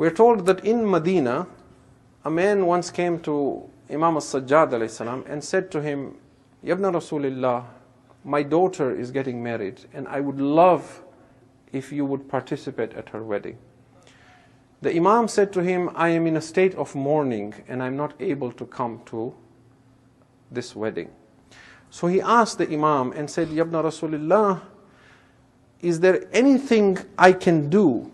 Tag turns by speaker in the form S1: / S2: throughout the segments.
S1: We're told that in Medina, a man once came to Imam al-Sajjad alayhi salam and said to him, Yabna Rasulillah, my daughter is getting married and I would love if you would participate at her wedding. The Imam said to him, I am in a state of mourning and I'm not able to come to this wedding. So he asked the Imam and said, Yabna Rasulillah, is there anything I can do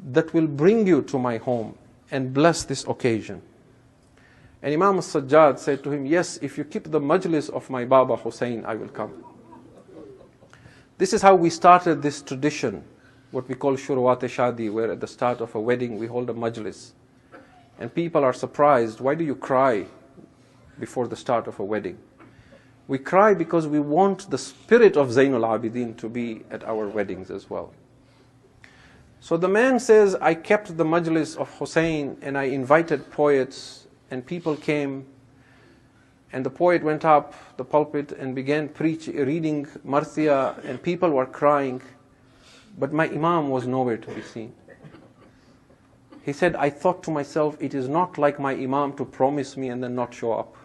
S1: that will bring you to my home and bless this occasion? And Imam al-Sajjad said to him, yes, if you keep the majlis of my Baba Hussein, I will come. This is how we started this tradition, what we call Shuruwat-e-Shadi, where at the start of a wedding we hold a majlis. And people are surprised, why do you cry before the start of a wedding? We cry because we want the spirit of Zainul Abidin to be at our weddings as well. So the man says, I kept the majlis of Hussein and I invited poets and people came and the poet went up the pulpit and began reading Marthia and people were crying, but my Imam was nowhere to be seen. He said, I thought to myself, it is not like my Imam to promise me and then not show up.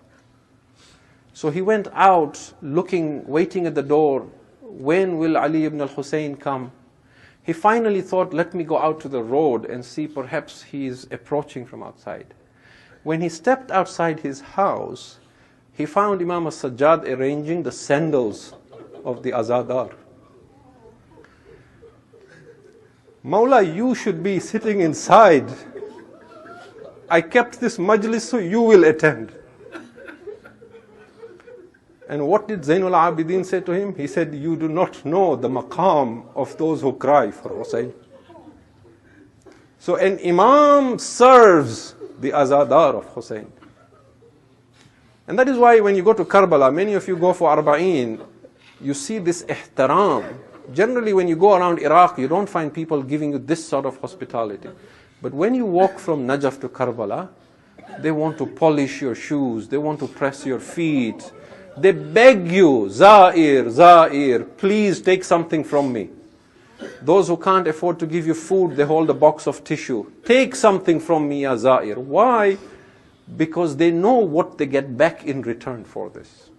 S1: So he went out looking, waiting at the door, when will Ali ibn al-Hussein come? He finally thought, let me go out to the road and see perhaps he is approaching from outside. When he stepped outside his house, he found Imam al-Sajjad arranging the sandals of the Azadar. Mawla, you should be sitting inside. I kept this majlis so you will attend. And what did Zainul Abidin say to him? He said, you do not know the maqam of those who cry for Hussein. So an Imam serves the Azadar of Hussein. And that is why when you go to Karbala, many of you go for Arba'een, you see this ihtaram. Generally when you go around Iraq, you don't find people giving you this sort of hospitality. But when you walk from Najaf to Karbala, they want to polish your shoes, they want to press your feet. They beg you, Zair, please take something from me. Those who can't afford to give you food, they hold a box of tissue. Take something from me, ya Zair. Why? Because they know what they get back in return for this.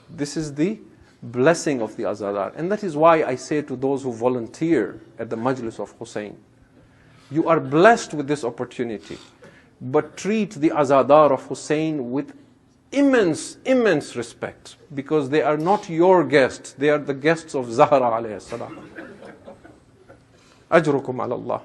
S1: This is the blessing of the Azadar. And that is why I say to those who volunteer at the Majlis of Hussein, you are blessed with this opportunity, but treat the Azadar of Hussein with immense respect, because they are not your guests, they are the guests of Zahra alayhi salam. Ajrukum ala Allah.